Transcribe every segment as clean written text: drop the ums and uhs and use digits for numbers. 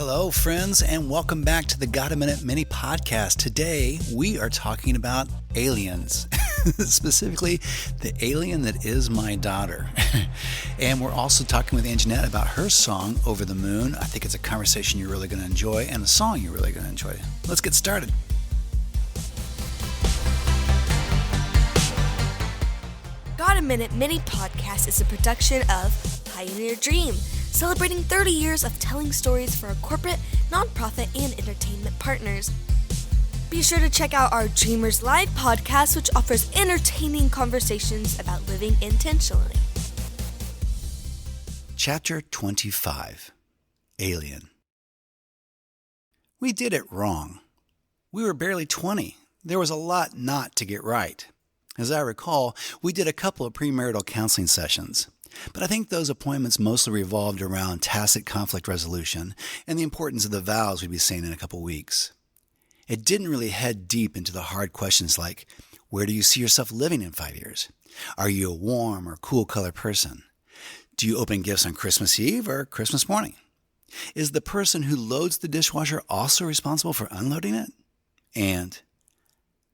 Hello, friends, and welcome back to the Got a Minute Mini Podcast. Today, we are talking about aliens, specifically the alien that is my daughter. And we're also talking with Anjanette about her song, Over the Moon. I think it's a conversation you're really going to enjoy and a song you're really going to enjoy. Let's get started. Got a Minute Mini Podcast is a production of Pioneer Dream, celebrating 30 years of telling stories for our corporate, nonprofit, and entertainment partners. Be sure to check out our Dreamers Live podcast, which offers entertaining conversations about living intentionally. Chapter 25, Alien. We did it wrong. We were barely 20. There was a lot not to get right. As I recall, we did a couple of premarital counseling sessions. But I think those appointments mostly revolved around tacit conflict resolution and the importance of the vows we'd be saying in a couple weeks. It didn't really head deep into the hard questions like, where do you see yourself living in 5 years? Are you a warm or cool color person? Do you open gifts on Christmas Eve or Christmas morning? Is the person who loads the dishwasher also responsible for unloading it? And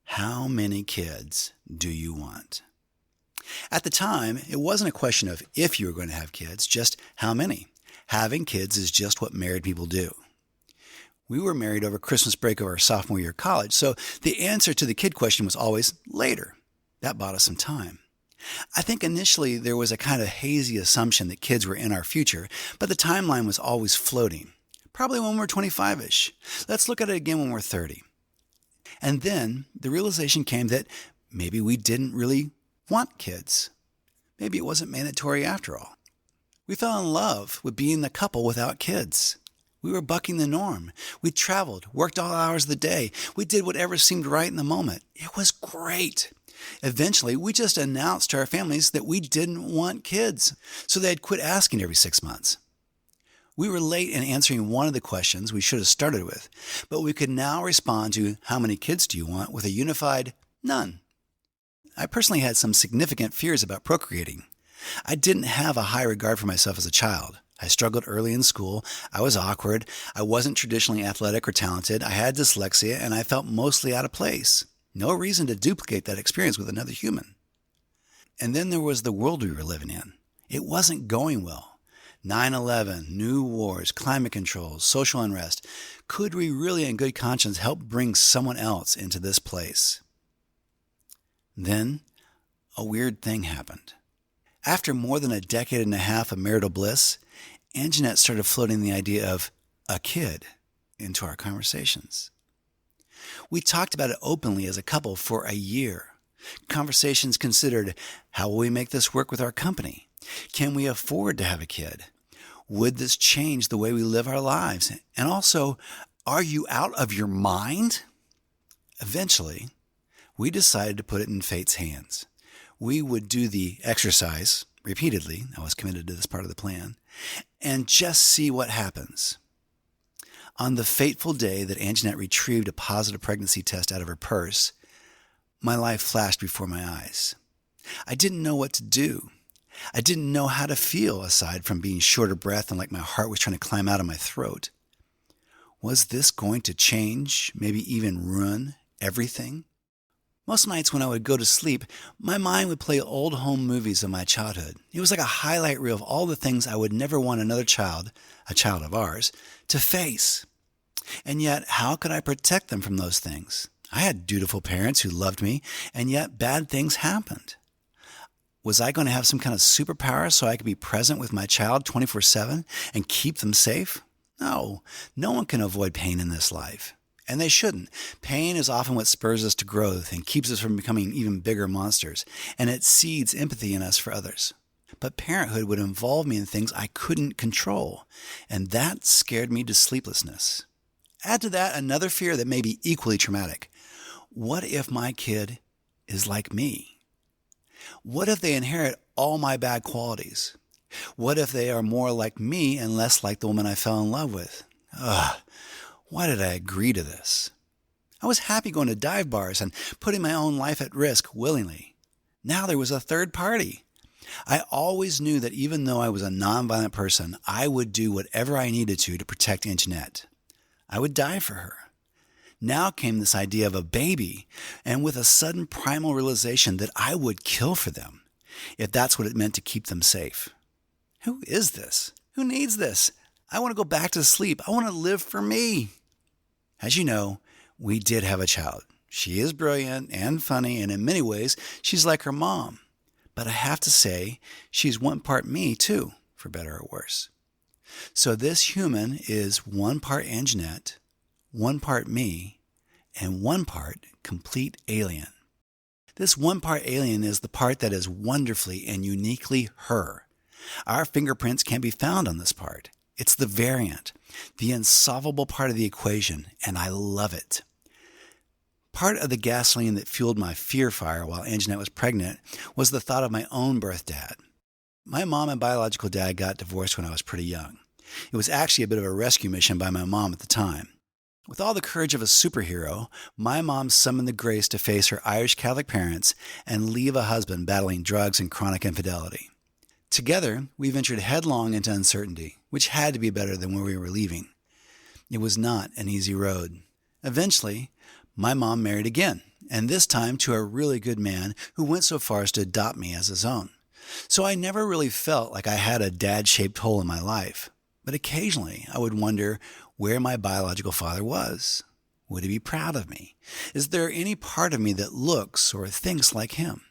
how many kids do you want? At the time, it wasn't a question of if you were going to have kids, just how many. Having kids is just what married people do. We were married over Christmas break of our sophomore year of college, so the answer to the kid question was always later. That bought us some time. I think initially there was a kind of hazy assumption that kids were in our future, but the timeline was always floating. Probably when we're 25-ish. Let's look at it again when we're 30. And then the realization came that maybe we didn't really want kids. Maybe it wasn't mandatory after all. We fell in love with being the couple without kids. We were bucking the norm. We traveled, worked all hours of the day. We did whatever seemed right in the moment. It was great. Eventually, we just announced to our families that we didn't want kids, so they'd quit asking every 6 months. We were late in answering one of the questions we should have started with, but we could now respond to how many kids do you want with a unified none. I personally had some significant fears about procreating. I didn't have a high regard for myself as a child. I struggled early in school. I was awkward. I wasn't traditionally athletic or talented. I had dyslexia, and I felt mostly out of place. No reason to duplicate that experience with another human. And then there was the world we were living in. It wasn't going well. 9/11, new wars, climate controls, social unrest. Could we really in good conscience help bring someone else into this place? Then, a weird thing happened. After more than a decade and a half of marital bliss, Anjanette started floating the idea of a kid into our conversations. We talked about it openly as a couple for a year. Conversations considered, how will we make this work with our company? Can we afford to have a kid? Would this change the way we live our lives? And also, are you out of your mind? Eventually, we decided to put it in fate's hands. We would do the exercise repeatedly. I was committed to this part of the plan. And just see what happens. On the fateful day that Anjanette retrieved a positive pregnancy test out of her purse, my life flashed before my eyes. I didn't know what to do. I didn't know how to feel aside from being short of breath and like my heart was trying to climb out of my throat. Was this going to change, maybe even ruin everything? Most nights when I would go to sleep, my mind would play old home movies of my childhood. It was like a highlight reel of all the things I would never want another child, a child of ours, to face. And yet, how could I protect them from those things? I had dutiful parents who loved me, and yet bad things happened. Was I going to have some kind of superpower so I could be present with my child 24/7 and keep them safe? No, no one can avoid pain in this life. And they shouldn't. Pain is often what spurs us to growth and keeps us from becoming even bigger monsters, and it seeds empathy in us for others. But parenthood would involve me in things I couldn't control, and that scared me to sleeplessness. Add to that another fear that may be equally traumatic. What if my kid is like me? What if they inherit all my bad qualities? What if they are more like me and less like the woman I fell in love with? Why did I agree to this? I was happy going to dive bars and putting my own life at risk willingly. Now there was a third party. I always knew that even though I was a nonviolent person, I would do whatever I needed to protect Anjanette. I would die for her. Now came this idea of a baby, and with a sudden primal realization that I would kill for them, if that's what it meant to keep them safe. Who is this? Who needs this? I want to go back to sleep. I want to live for me. As you know, we did have a child. She is brilliant and funny, and in many ways, she's like her mom. But I have to say, she's one part me too, for better or worse. So this human is one part Anjanette, one part me, and one part complete alien. This one part alien is the part that is wonderfully and uniquely her. Our fingerprints can't be found on this part. It's the variant, the unsolvable part of the equation, and I love it. Part of the gasoline that fueled my fear fire while Anjanette was pregnant was the thought of my own birth dad. My mom and biological dad got divorced when I was pretty young. It was actually a bit of a rescue mission by my mom at the time. With all the courage of a superhero, my mom summoned the grace to face her Irish Catholic parents and leave a husband battling drugs and chronic infidelity. Together, we ventured headlong into uncertainty, which had to be better than where we were leaving. It was not an easy road. Eventually, my mom married again, and this time to a really good man who went so far as to adopt me as his own. So I never really felt like I had a dad-shaped hole in my life. But occasionally, I would wonder where my biological father was. Would he be proud of me? Is there any part of me that looks or thinks like him?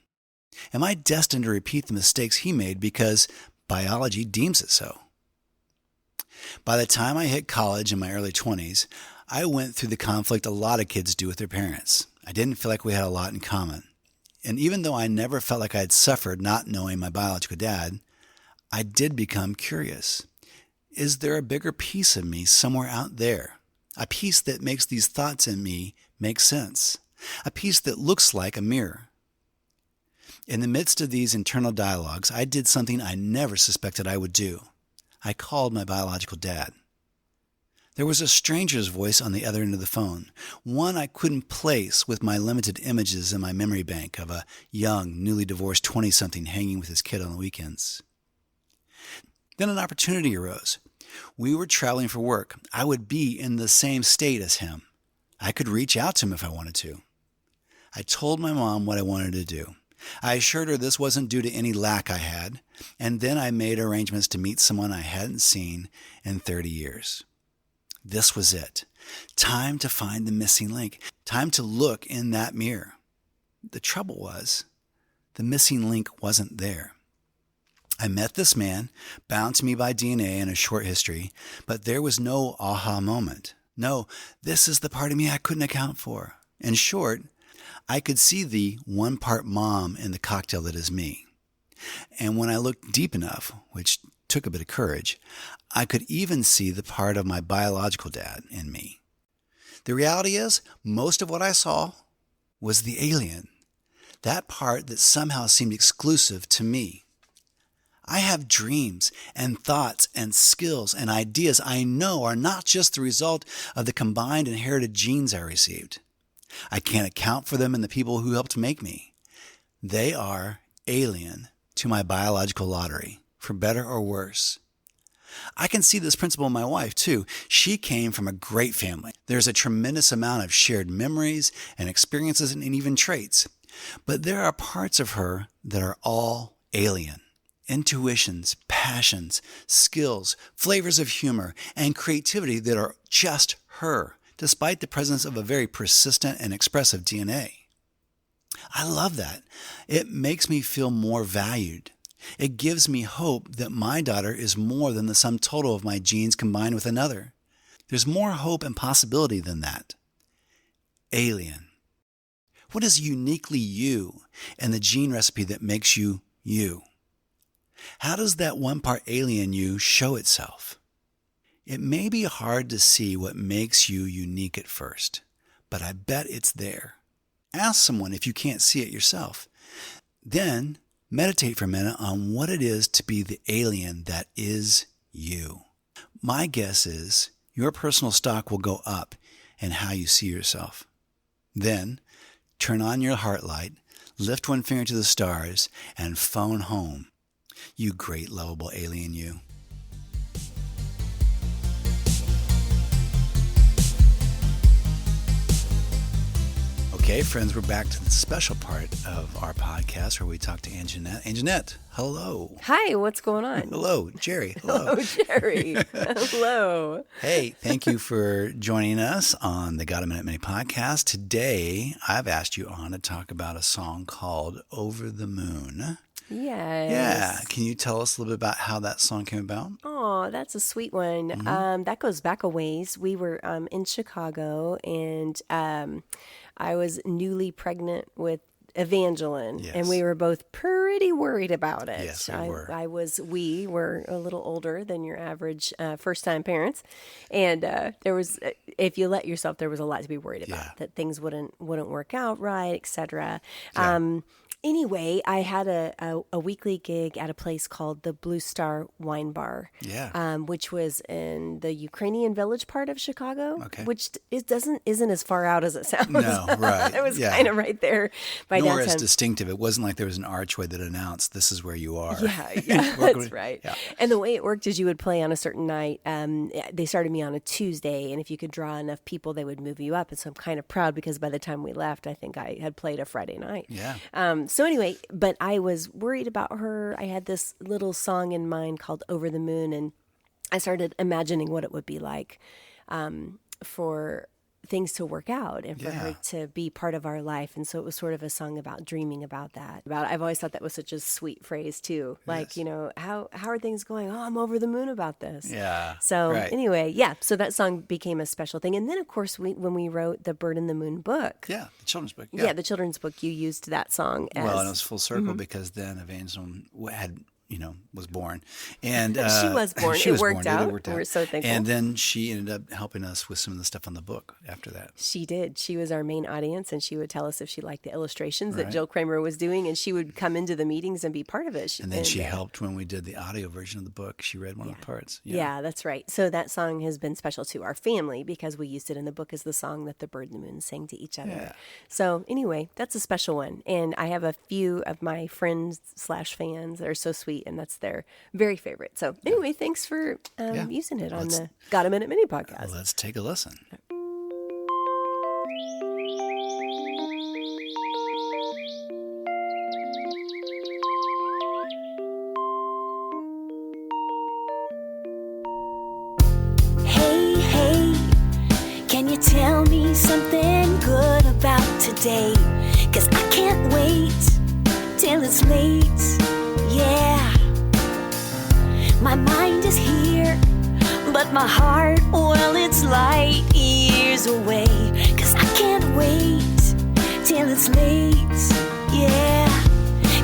Am I destined to repeat the mistakes he made because biology deems it so? By the time I hit college in my early 20s, I went through the conflict a lot of kids do with their parents. I didn't feel like we had a lot in common. And even though I never felt like I had suffered not knowing my biological dad, I did become curious. Is there a bigger piece of me somewhere out there? A piece that makes these thoughts in me make sense? A piece that looks like a mirror? In the midst of these internal dialogues, I did something I never suspected I would do. I called my biological dad. There was a stranger's voice on the other end of the phone, one I couldn't place with my limited images in my memory bank of a young, newly divorced 20-something hanging with his kid on the weekends. Then an opportunity arose. We were traveling for work. I would be in the same state as him. I could reach out to him if I wanted to. I told my mom what I wanted to do. I assured her this wasn't due to any lack I had, and then I made arrangements to meet someone I hadn't seen in 30 years. This was it. Time to find the missing link. Time to look in that mirror. The trouble was, the missing link wasn't there. I met this man, bound to me by DNA and a short history, but there was no aha moment. No, this is the part of me I couldn't account for. In short, I could see the one part mom in the cocktail that is me. And when I looked deep enough, which took a bit of courage, I could even see the part of my biological dad in me. The reality is, most of what I saw was the alien, that part that somehow seemed exclusive to me. I have dreams and thoughts and skills and ideas I know are not just the result of the combined inherited genes I received. I can't account for them in the people who helped make me. They are alien to my biological lottery, for better or worse. I can see this principle in my wife, too. She came from a great family. There's a tremendous amount of shared memories and experiences and even traits. But there are parts of her that are all alien. Intuitions, passions, skills, flavors of humor, and creativity that are just her, despite the presence of a very persistent and expressive DNA. I love that. It makes me feel more valued. It gives me hope that my daughter is more than the sum total of my genes combined with another. There's more hope and possibility than that. Alien. What is uniquely you and the gene recipe that makes you you? How does that one part alien you show itself? It may be hard to see what makes you unique at first, but I bet it's there. Ask someone if you can't see it yourself. Then meditate for a minute on what it is to be the alien that is you. My guess is your personal stock will go up in how you see yourself. Then turn on your heart light, lift one finger to the stars, and phone home. You great, lovable alien, you. Okay, friends, we're back to the special part of our podcast where we talk to Anjanette. Anjanette, hello. Hi, what's going on? Hello, Jerry. Hello. Hello, Jerry. Hello. Hey, thank you for joining us on the Got a Minute Mini podcast. Today, I've asked you on to talk about a song called Over the Moon. Yes. Yeah. Can you tell us a little bit about how that song came about? Oh, that's a sweet one. That goes back a ways. We were in Chicago, and I was newly pregnant with Evangeline, Yes. and we were both pretty worried about it. Yes, we were. We were a little older than your average first-time parents, and there was, if you let yourself, there was a lot to be worried about. Yeah. That things wouldn't work out right, etc. Yeah. Anyway, I had a weekly gig at a place called the Blue Star Wine Bar, which was in the Ukrainian Village part of Chicago, Okay. which isn't as far out as it sounds. No, right. It was Yeah. kind of right there by Nor downtown. as distinctive. It wasn't like there was an archway that announced this is where you are. Yeah, Welcome that's to- right. Yeah. And the way it worked is you would play on a certain night. They started me on a Tuesday, and if you could draw enough people, they would move you up. And so I'm kind of proud because by the time we left, I think I had played a Friday night. Yeah. So anyway, but I was worried about her. I had this little song in mind called Over the Moon, and I started imagining what it would be like for things to work out and for Yeah. her to be part of our life. And so it was sort of a song about dreaming about that. I've always thought that was such a sweet phrase too. Like, Yes. how are things going? Oh, I'm over the moon about this. Yeah. So right. anyway, so that song became a special thing. And then of course, when we wrote the Bird in the Moon book, Yeah, the children's book. yeah, the children's book, you used that song as Well, and it was full circle because then Evangeline was born, and She was born. she It was worked born. out. Worked We're so thankful. And then she ended up helping us with some of the stuff on the book after that. She did. She was our main audience, and she would tell us if she liked the illustrations that Right. Jill Kramer was doing, and she would come into the meetings and be part of it. And then she helped when we did the audio version of the book. She read one of the parts. Yeah, that's right. So that song has been special to our family because we used it in the book as the song that the bird and the moon sang to each other. Yeah. So anyway, that's a special one. And I have a few of my friends/fans that are so sweet, and that's their very favorite. So anyway, thanks for using it on the Got a Minute Mini podcast. Let's take a listen. Hey, hey, can you tell me something good about today? 'Cause I can't wait till it's late, yeah. My mind is here, but my heart, well, it's light years away. 'Cause I can't wait till it's late, yeah.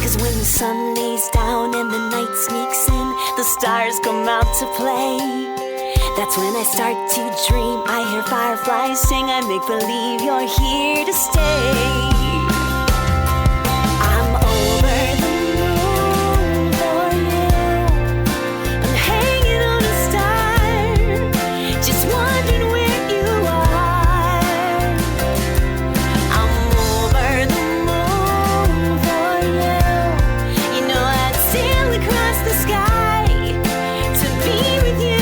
'Cause when the sun lays down and the night sneaks in, the stars come out to play. That's when I start to dream. I hear fireflies sing. I make believe you're here to stay. I'm over the moon for you. I'm hanging on a star, just wondering where you are. I'm over the moon for you. You know I'd sail across the sky to be with you.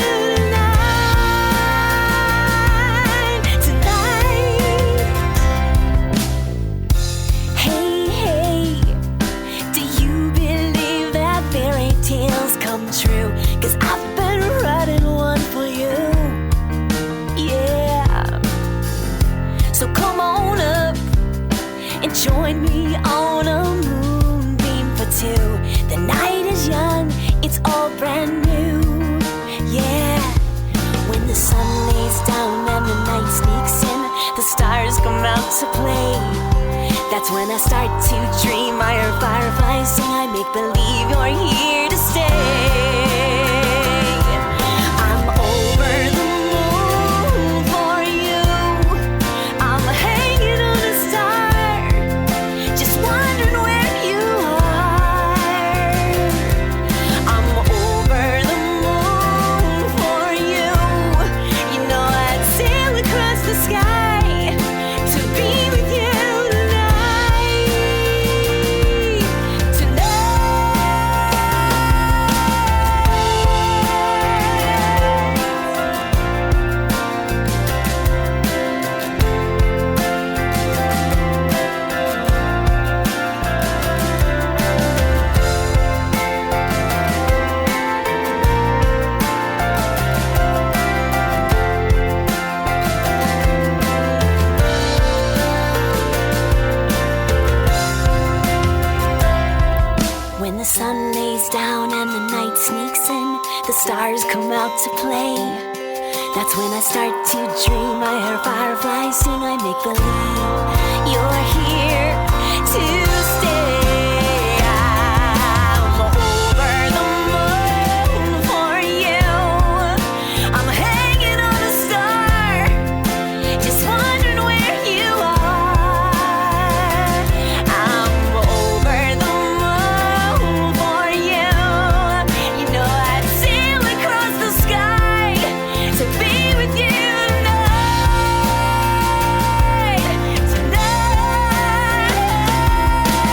True, 'cause I've been writing one for you, yeah. So come on up and join me on a moonbeam for two. The night is young, it's all brand new, yeah. When the sun lays down and the night sneaks in, the stars come out to play. That's when I start to dream. I hear fireflies sing. I make believe you're here to stay. I'm over the moon for you. I'm hanging on a star, just wondering where you are. I'm over the moon for you. You know I'd sail across the sky to be with you tonight. Tonight. When the sun lays down and the night sneaks in, the stars come out to play. That's when I start to dream. I hear fireflies sing, I make believe you're here to stay. I'm over the moon for you. I'm hanging on a star, just wondering where you are. I'm over the moon for you. You know I'd sail across the sky to be with you tonight.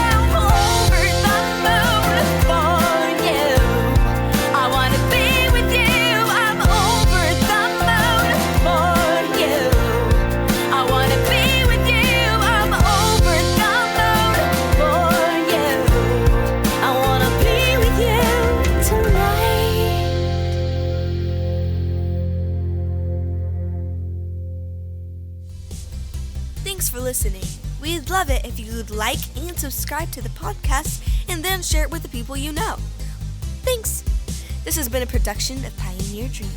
I'm over the moon for you. I wanna be with you. I'm over the moon for you. I wanna be with you. I'm over the moon for you. I wanna be with you tonight. Thanks for listening. We'd love it if you'd like and subscribe to the podcast and then share it with the people you know. Thanks. This has been a production of Pioneer Dream.